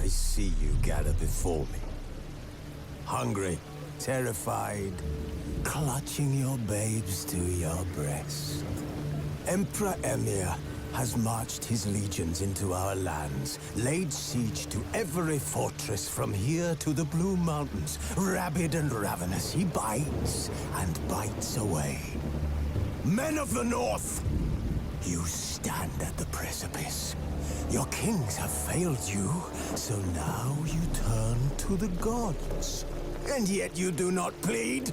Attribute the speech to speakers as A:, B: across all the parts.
A: I see you gather before me. Hungry, terrified, clutching your babes to your breast. Emperor Emir has marched his legions into our lands, laid siege to every fortress from here to the Blue Mountains. Rabid and ravenous, he bites and bites away. Men of the North, you stand at the precipice. Your kings have failed you, so now you turn to the gods. And yet you do not plead.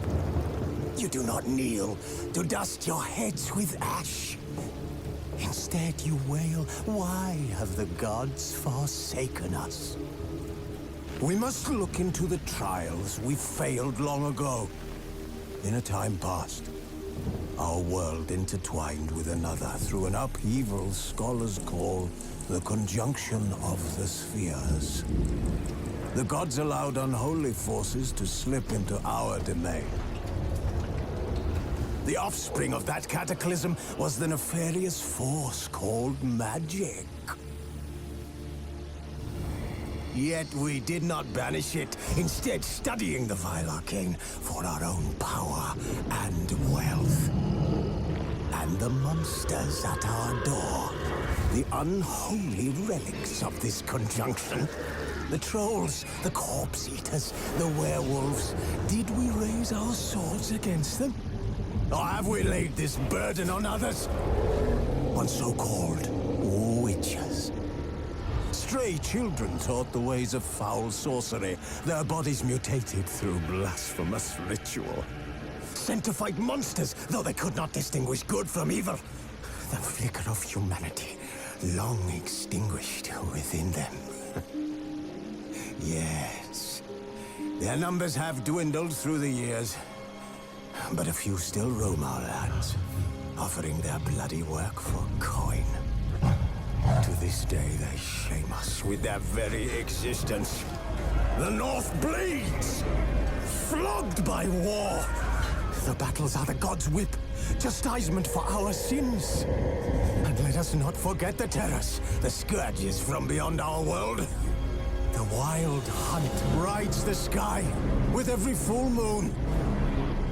A: You do not kneel to dust your heads with ash. Instead you wail, why have the gods forsaken us? We must look into the trials we failed long ago. In a time past, our world intertwined with another through an upheaval scholars call the conjunction of the spheres. The gods allowed unholy forces to slip into our domain. The offspring of that cataclysm was the nefarious force called magic. Yet we did not banish it, instead studying the vile arcane for our own power and wealth. And the monsters at our door, the unholy relics of this conjunction. The trolls, the corpse-eaters, the werewolves. Did we raise our swords against them? Or have we laid this burden on others? On so-called witches. Stray children taught the ways of foul sorcery, their bodies mutated through blasphemous ritual. Sent to fight monsters, though they could not distinguish good from evil. The flicker of humanity, long extinguished within them. Yes, their numbers have dwindled through the years. But a few still roam our lands, offering their bloody work for coin. To this day, they shame us with their very existence. The North bleeds, flogged by war. The battles are the gods' whip, chastisement for our sins. And let us not forget the terrors, the scourges from beyond our world. The wild hunt rides the sky with every full moon.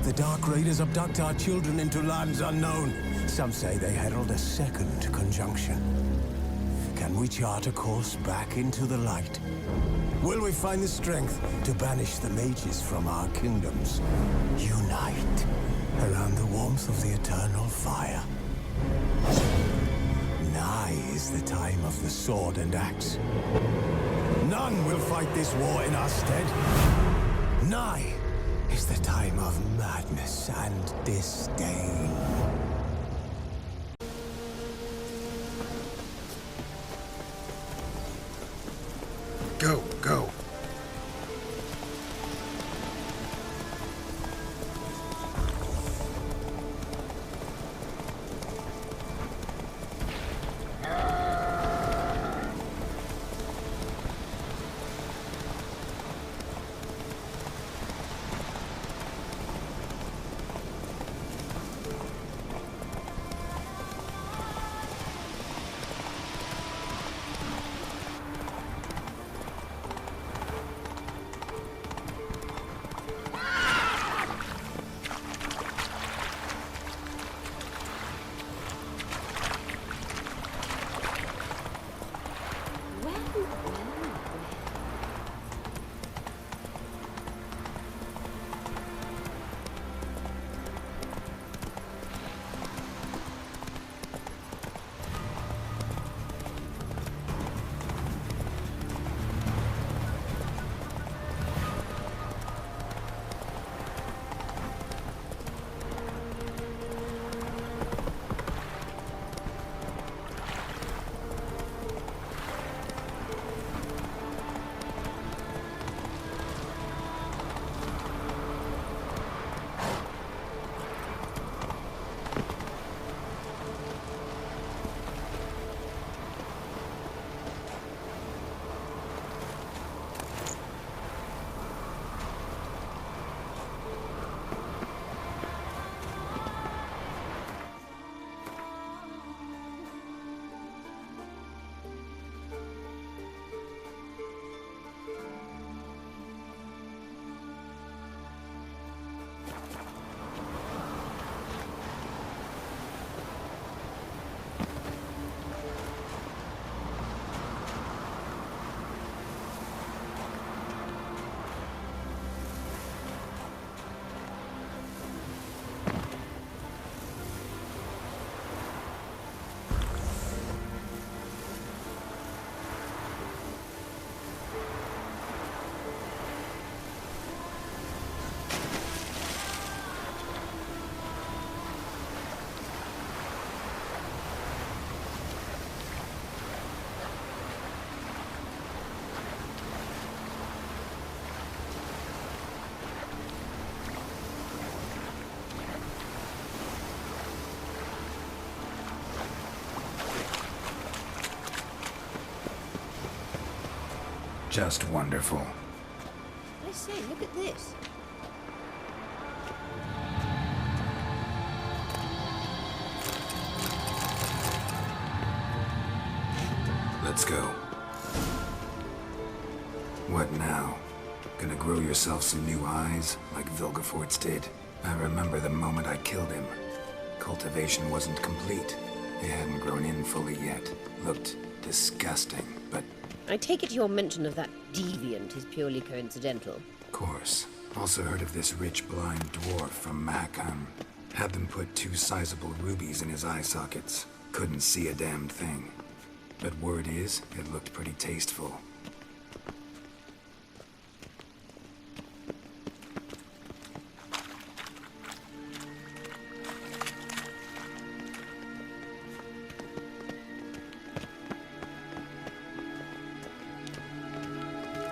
A: The Dark Raiders abduct our children into lands unknown. Some say they herald a second conjunction. Can we chart a course back into the light? Will we find the strength to banish the mages from our kingdoms? Unite around the warmth of the eternal fire. Nigh is the time of the sword and axe. None will fight this war in our stead. Nigh is the time of madness and disdain.
B: Go, go. Just wonderful.
C: I say, look at this.
B: Let's go. What now? Gonna grow yourself some new eyes, like Vilgefortz did? I remember the moment I killed him. Cultivation wasn't complete. They hadn't grown in fully yet. Looked disgusting, but...
C: I take it your mention of that deviant is purely coincidental.
B: Of course. Also heard of this rich blind dwarf from Mahakam. Had them put 2 sizable rubies in his eye sockets. Couldn't see a damned thing. But word is, it looked pretty tasteful.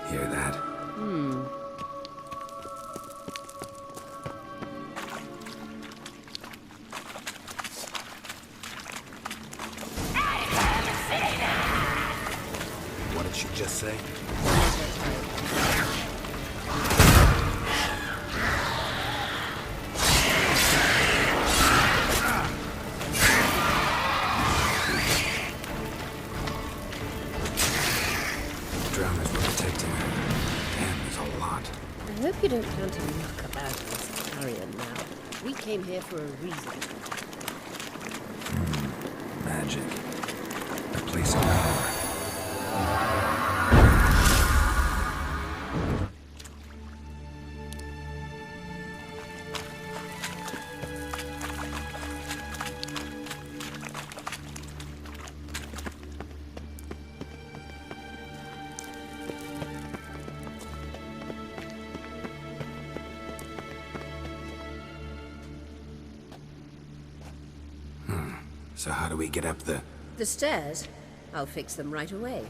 B: Hear that? What did she just say? Drowners were protecting her. Damn, there's a lot.
C: I hope you don't plan to muck about in this carrion now. We came here for a reason.
B: Magic. A place of power. So how do we get up the...
C: The stairs? I'll fix them right away.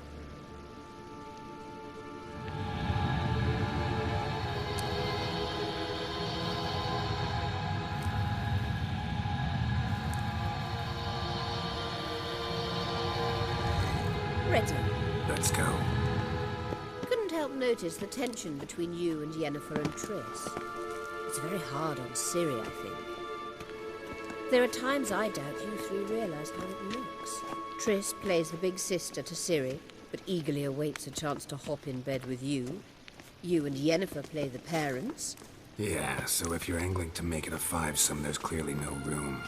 C: Ready.
B: Let's go.
C: Couldn't help notice the tension between you and Yennefer and Triss. It's very hard on Ciri, I think. There are times I doubt you three realize how it looks. Triss plays the big sister to Ciri, but eagerly awaits a chance to hop in bed with you. You and Yennefer play the parents.
B: Yeah, so if you're angling to make it a 5-some, there's clearly no room.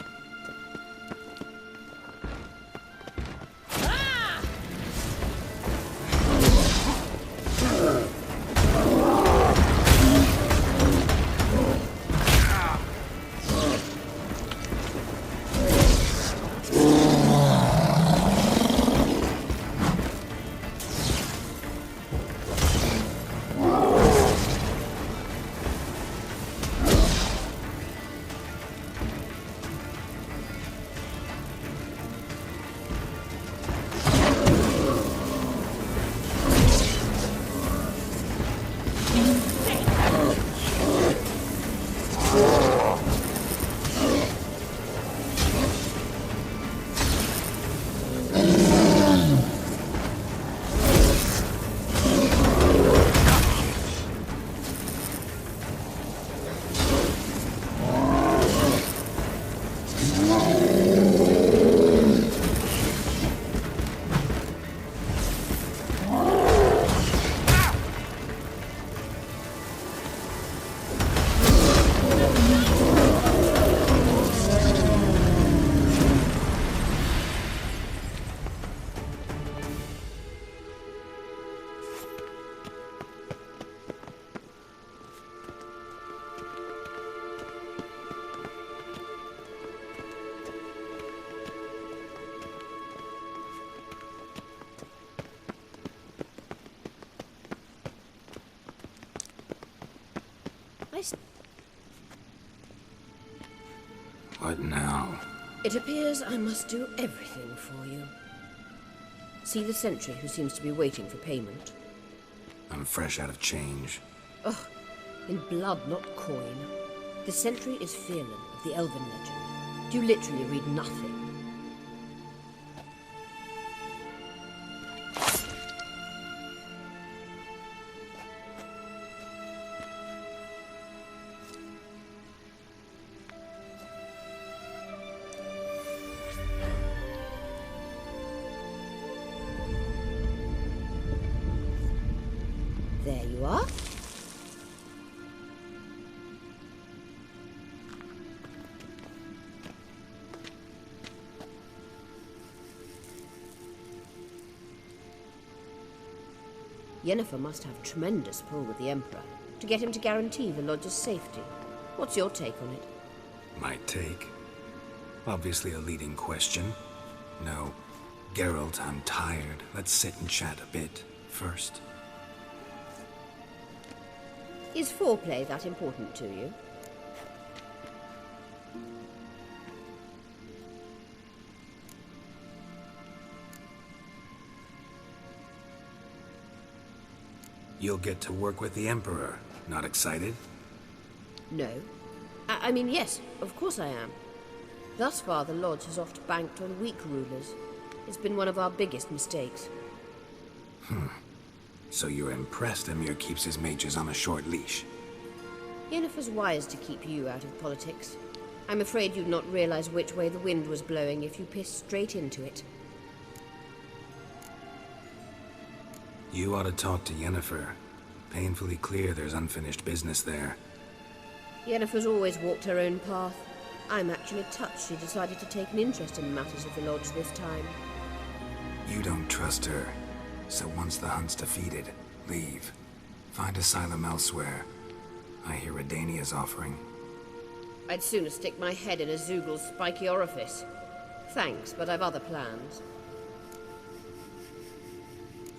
B: What now?
C: It appears I must do everything for you. See the sentry who seems to be waiting for payment?
B: I'm fresh out of change.
C: Ugh, in blood, not coin. The sentry is Phelan of the Elven legend. You literally read nothing. What? Yennefer must have tremendous pull with the Emperor to get him to guarantee the Lodge's safety. What's your take on it?
B: My take? Obviously a leading question. No. Geralt, I'm tired. Let's sit and chat a bit first.
C: Is foreplay that important to you?
B: You'll get to work with the Emperor. Not excited?
C: No. I mean, yes, of course I am. Thus far, the Lodge has oft banked on weak rulers. It's been one of our biggest mistakes.
B: So you're impressed Emir keeps his mages on a short leash?
C: Yennefer's wise to keep you out of politics. I'm afraid you'd not realize which way the wind was blowing if you pissed straight into it.
B: You ought to talk to Yennefer. Painfully clear there's unfinished business there.
C: Yennefer's always walked her own path. I'm actually touched she decided to take an interest in matters of the Lodge this time.
B: You don't trust her. So once the hunt's defeated, leave. Find asylum elsewhere. I hear Redania's offering.
C: I'd sooner stick my head in a Zoogl's spiky orifice. Thanks, but I've other plans.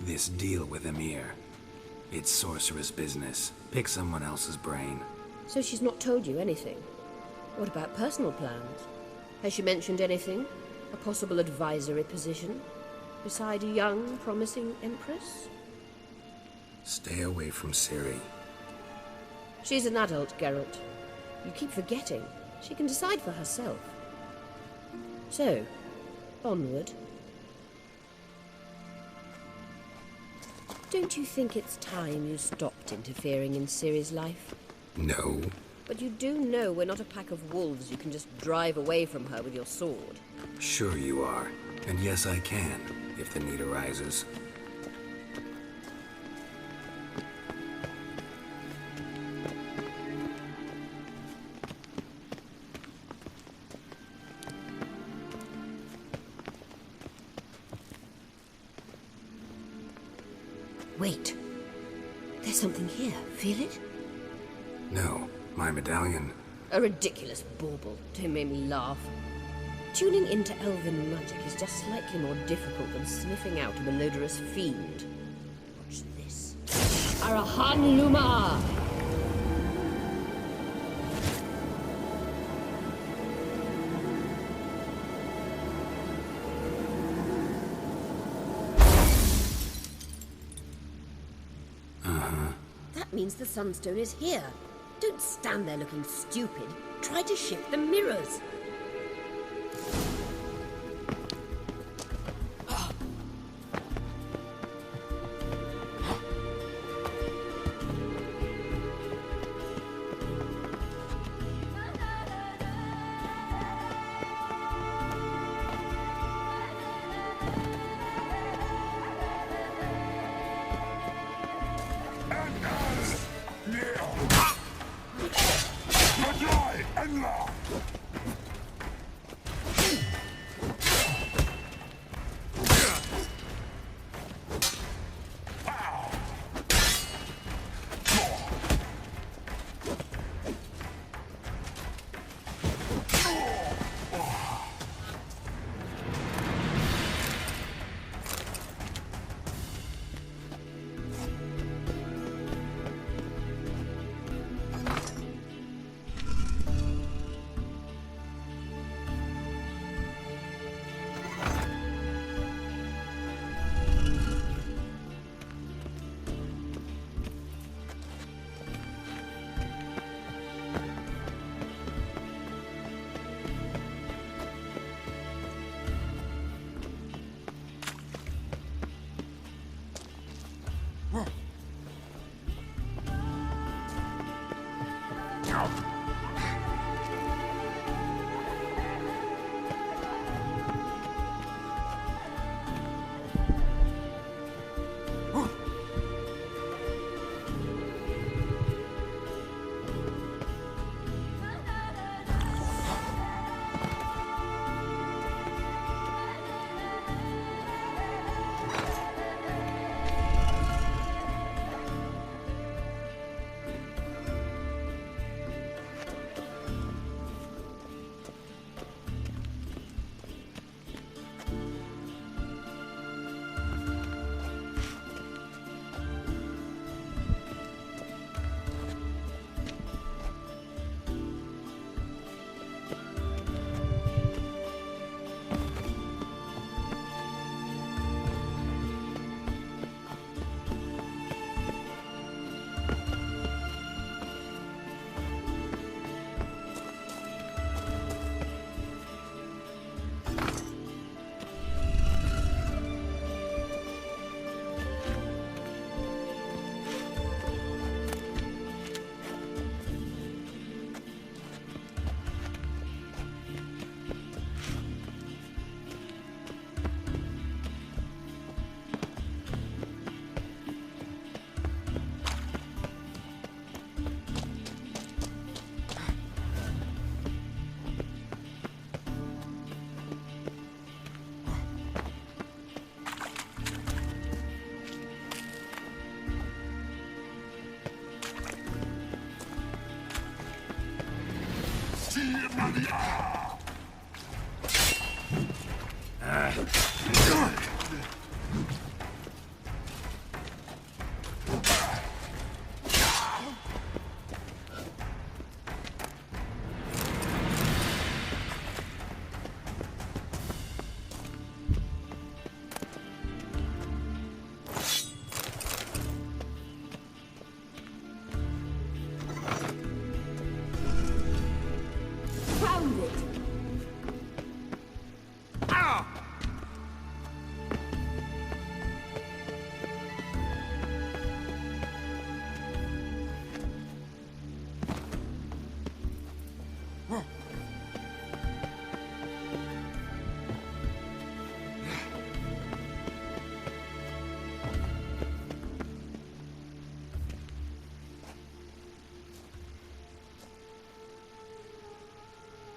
B: This deal with Emir. It's sorceress business. Pick someone else's brain.
C: So she's not told you anything? What about personal plans? Has she mentioned anything? A possible advisory position? Beside a young, promising Empress?
B: Stay away from Ciri.
C: She's an adult, Geralt. You keep forgetting. She can decide for herself. So, onward. Don't you think it's time you stopped interfering in Ciri's life?
B: No.
C: But you do know we're not a pack of wolves you can just drive away from her with your sword.
B: Sure you are. And yes, I can, if the need arises.
C: Wait. There's something here. Feel it?
B: No, my medallion.
C: A ridiculous bauble. Don't make me laugh. Tuning into elven magic is just slightly more difficult than sniffing out a malodorous fiend. Watch this. Arahan Luma! That means the Sunstone is here. Don't stand there looking stupid. Try to shift the mirrors.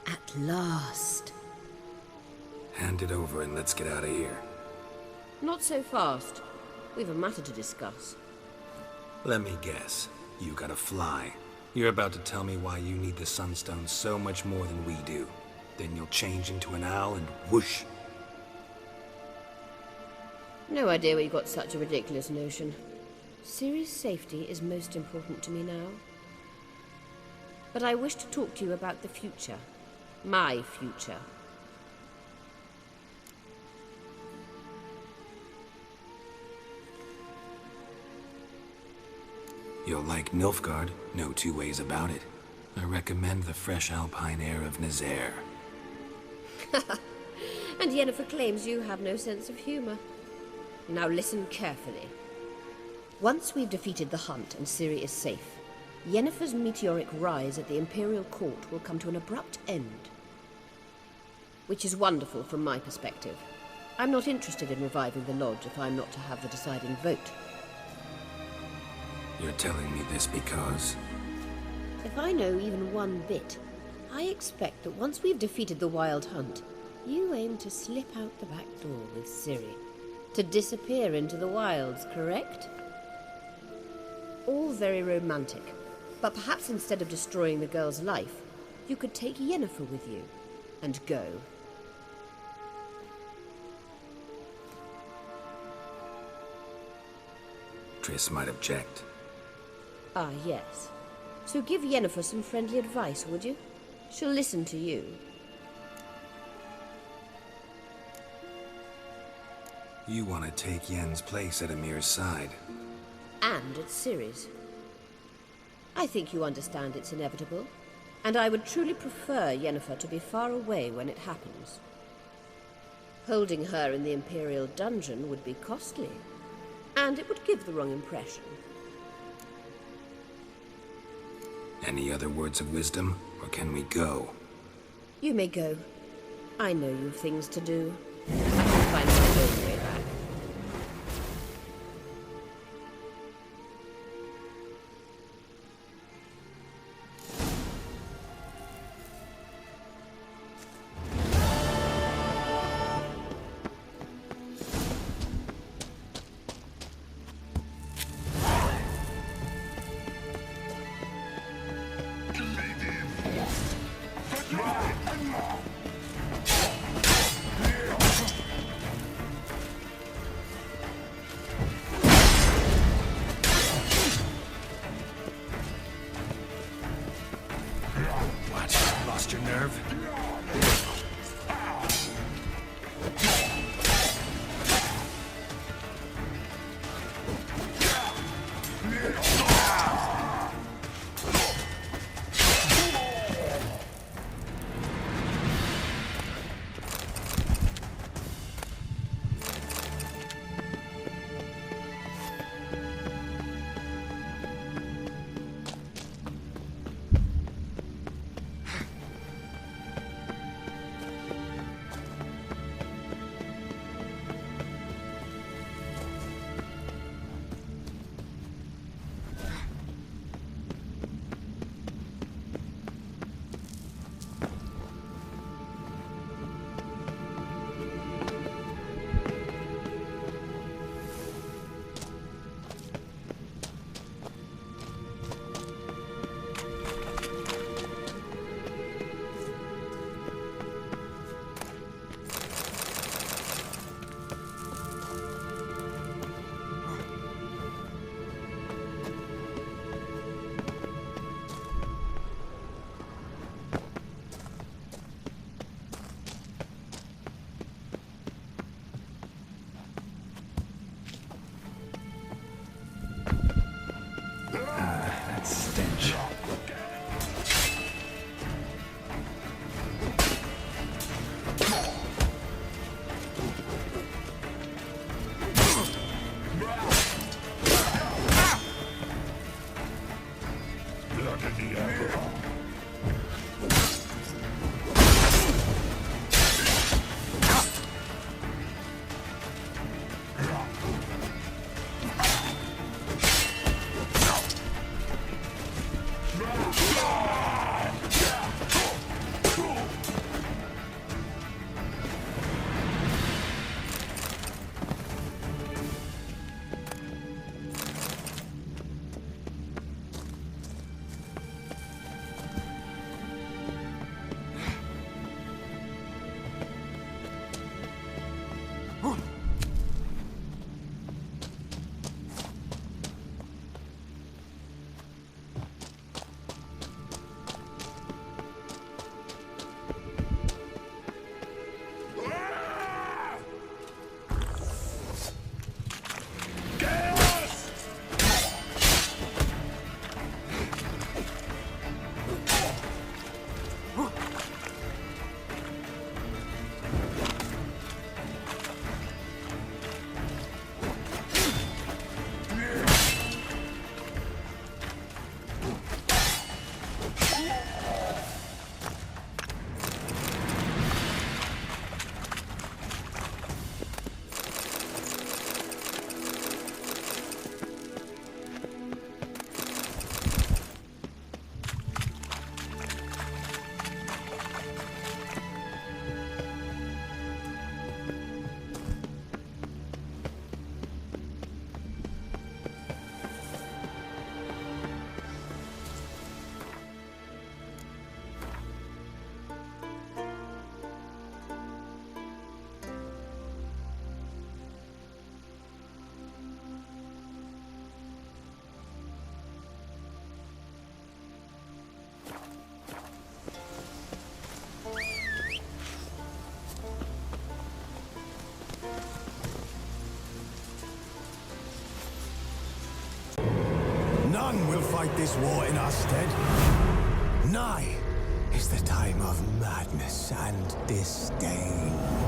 C: At last.
B: Hand it over and let's get out of here.
C: Not so fast. We've a matter to discuss.
B: Let me guess. You gotta fly. You're about to tell me why you need the Sunstone so much more than we do. Then you'll change into an owl and whoosh.
C: No idea where you got such a ridiculous notion. Ciri's safety is most important to me now. But I wish to talk to you about the future. My future.
B: You'll like Nilfgaard, no two ways about it. I recommend the fresh alpine air of Nazaire.
C: And Yennefer claims you have no sense of humor. Now listen carefully. Once we've defeated the hunt and Ciri is safe, Yennefer's meteoric rise at the Imperial Court will come to an abrupt end. Which is wonderful from my perspective. I'm not interested in reviving the Lodge if I'm not to have the deciding vote.
B: You're telling me this because...
C: If I know even one bit, I expect that once we've defeated the Wild Hunt, you aim to slip out the back door with Ciri. To disappear into the wilds, correct? All very romantic. But perhaps instead of destroying the girl's life, you could take Yennefer with you and go.
B: Triss might object.
C: Ah, yes. So give Yennefer some friendly advice, would you? She'll listen to you.
B: You want to take Yen's place at Amir's side.
C: And at Ciri's. I think you understand it's inevitable, and I would truly prefer Yennefer to be far away when it happens. Holding her in the Imperial dungeon would be costly, and it would give the wrong impression.
B: Any other words of wisdom, or can we go?
C: You may go. I know you've things to do. I can find my own way back.
B: Lost your nerve?
A: None will fight this war in our stead. Nigh is the time of madness and disdain.